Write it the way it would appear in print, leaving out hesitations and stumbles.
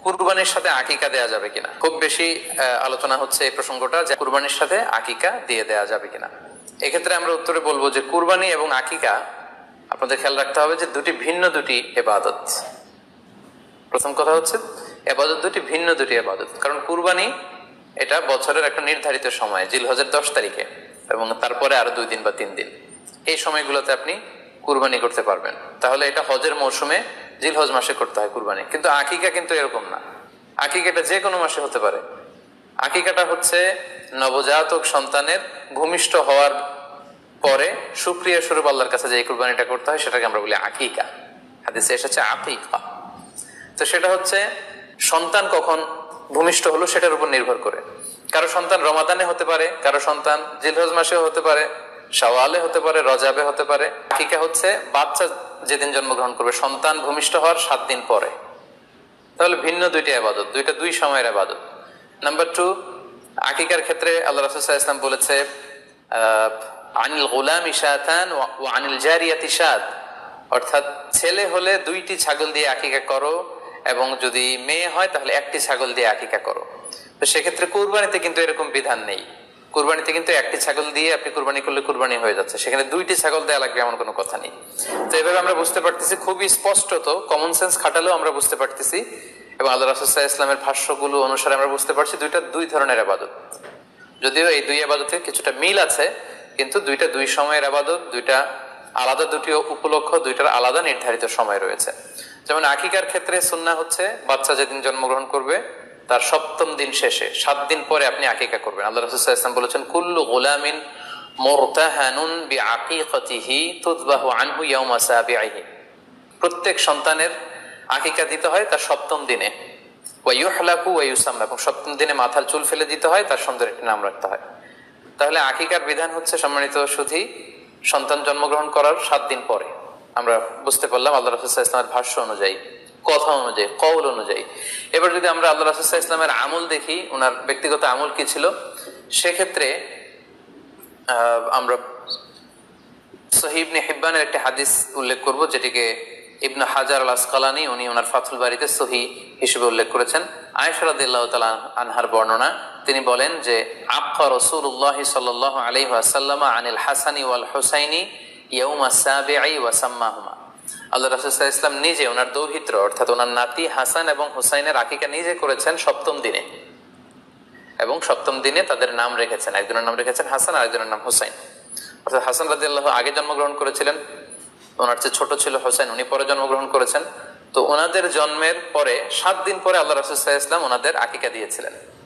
কুরবানির সাথে আকিকা দেয়া যাবে কিনা, খুব বেশি আলোচনা হচ্ছে এই প্রসঙ্গটা যে কুরবানির সাথে আকিকা দিয়ে দেয়া যাবে কিনা। এক্ষেত্রে আমরা উত্তরে বলবো যে কুরবানি এবং আকিকা আপনাদের খেয়াল রাখতে হবে যে দুটি ভিন্ন দুটি ইবাদত। প্রথম কথা হচ্ছে ইবাদত দুটি ভিন্ন দুটি ইবাদত, কারণ কুরবানি এটা বছরের একটা নির্ধারিত সময়, জিলহজের 10 তারিখে এবং তারপরে আরো 2 দিন বা 3 দিন, এই সময়গুলোতে আপনি কুরবানি করতে পারবেন। তাহলে এটা হজের মৌসুমে জিলহজ মাসে করতে হয় কুরবানি। কিন্তু আকিকা কিন্তু এরকম না, আকিকাটা যে কোনো মাসে হতে পারে। আকিকাটা হচ্ছে নবজাতক সন্তানের ভূমিষ্ঠ হওয়ার পরে শুকরিয়া স্বরূপ আল্লাহর কাছে যে কুরবানিটা করতে হয় সেটাকে আমরা বলি আকিকা। হাদিসে এসেছে আকিকা। তো সেটা হচ্ছে সন্তান কখন ভূমিষ্ঠ হলো সেটার উপর নির্ভর করে। কারো সন্তান রমাদানে হতে পারে, কারো সন্তান জিলহজ মাসেও হতে পারে, শাওয়ালে হতে পারে, রজাবে হতে পারে। আকিকা হচ্ছে বাচ্চা যেদিন জন্মগ্রহণ করবে, সন্তান ভূমিষ্ঠ হওয়ার 7 দিন পরে। তাহলে ভিন্ন দুইটা ইবাদত, দুই সময়ের ইবাদত। নাম্বার 2, আকিকার ক্ষেত্রে আল্লাহ রাসূল সাল্লাল্লাহু আলাইহি ওয়াসাল্লাম বলেছে আনিল গুলামি শাতান ওয়া আনিল জারিয়াতি শাত, অর্থাৎ ছেলে হলে 2টি ছাগল দিয়ে আকিকা করো এবং যদি মেয়ে হয় তাহলে 1টি ছাগল দিয়ে আকিকা করো। তো সেক্ষেত্রে কুরবানিতে কিন্তু এরকম বিধান নেই। কুরবানিতে কিন্তু 1টি ছাগল দিয়ে আপনি কুরবানি করলে কুরবানি হয়ে যাচ্ছে, সেখানে 2টি ছাগল দেওয়া লাগবে এমন কোনো কথা নেই। তো এভাবে আমরা বুঝতে পারতেছি, খুবই স্পষ্টত কমন সেন্স খাটালেও আমরা বুঝতে পারতেছি এবং আল্লাহ রাসূল সাল্লাল্লাহু আলাইহি ওয়াসাল্লামের ভাষ্যগুলো অনুসারে আমরা বুঝতে পারছি দুইটা 2 ধরনের ইবাদত। যদিও এই 2 ইবাদতে কিছুটা মিল আছে, কিন্তু দুইটা 2 সময়ের ইবাদত, দুইটা আলাদা, দুটি উপলক্ষ, দুইটার আলাদা নির্ধারিত সময় রয়েছে। যেমন আকিকার ক্ষেত্রে সুন্নাহ হচ্ছে বাচ্চা যেদিন জন্মগ্রহণ করবে তার 7ম দিন শেষে 7 দিন পরে আপনি আকিকা করবেন। আল্লাহ রাসূল সাল্লাল্লাহু আলাইহি ওয়াসাল্লাম বলেছেন কুল্লু গুলামিন মুরতাহানুন বিআকিকাতিহি তুযবাহু আনহু ইয়াওমা সাবিহি, প্রত্যেক সন্তানের আকিকা দিতে হয় তার 7ম দিনে, ওয়া ইউহলাকু ওয়া ইউসাম্মা, এবং 7ম দিনে মাথার চুল ফেলে দিতে হয়, তার সুন্দর একটি নাম রাখতে হয়। তাহলে আকিকার বিধান হচ্ছে সম্মানিত সুধী সন্তান জন্মগ্রহণ করার 7 দিন পরে। আমরা বুঝতে পারলাম আল্লাহ রাসূল সাল্লাল্লাহু আলাইহি ওয়াসাল্লামের ভাষ্য অনুযায়ী, কথা অনুযায়ী, কওল অনুযায়ী। এবার যদি আমরা আল্লাহ রাসূল সাল্লাল্লাহু আলাইহি ওয়াসাল্লামের আমল দেখি, ওনার ব্যক্তিগত আমল কি ছিল, সেক্ষেত্রে আমরা সহিহ ইবনে হিব্বানের একটি হাদিস উল্লেখ করব, যেটিকে ইবনে হাজার আল আসকালানী উনি ওনার ফাথুল বারীতে সহিহ হিসেবে উল্লেখ করেছেন। আয়েশা রাদিয়াল্লাহু তাআলা আনহার বর্ণনা, তিনি বলেন যে আক্কা রাসূলুল্লাহ সাল্লাল্লাহু আলাইহি ওয়াসাল্লাম আনিল হাসানি ওয়াল হুসাইনি ইয়াউমা সাবিঈ ওয়া সাম্মাহুমা। আল্লাহ রাসূল সাল্লাল্লাহু আলাইহি ওয়াসাল্লাম নিজে ওনার দৌহিত্র অর্থাৎ ওনার নাতি হাসান এবং হুসাইনের আকিকা নিজে করেছেন 7ম দিনে, এবং 7ম দিনে তাদের নাম রেখেছেন, একজনের নাম রেখেছেন হাসান আর একজনের নাম হুসাইন। অর্থাৎ হাসান রাদিয়াল্লাহু আগে জন্মগ্রহণ করেছিলেন, ওনার চেয়ে ছোট ছিল হুসাইন, উনি পরে জন্মগ্রহণ করেছেন। তো ওনাদের জন্মের পরে 7 দিন পরে আল্লাহ রাসূল সাল্লাল্লাহু আলাইহি ওয়াসাল্লাম ওনাদের আকিকা দিয়েছিলেন।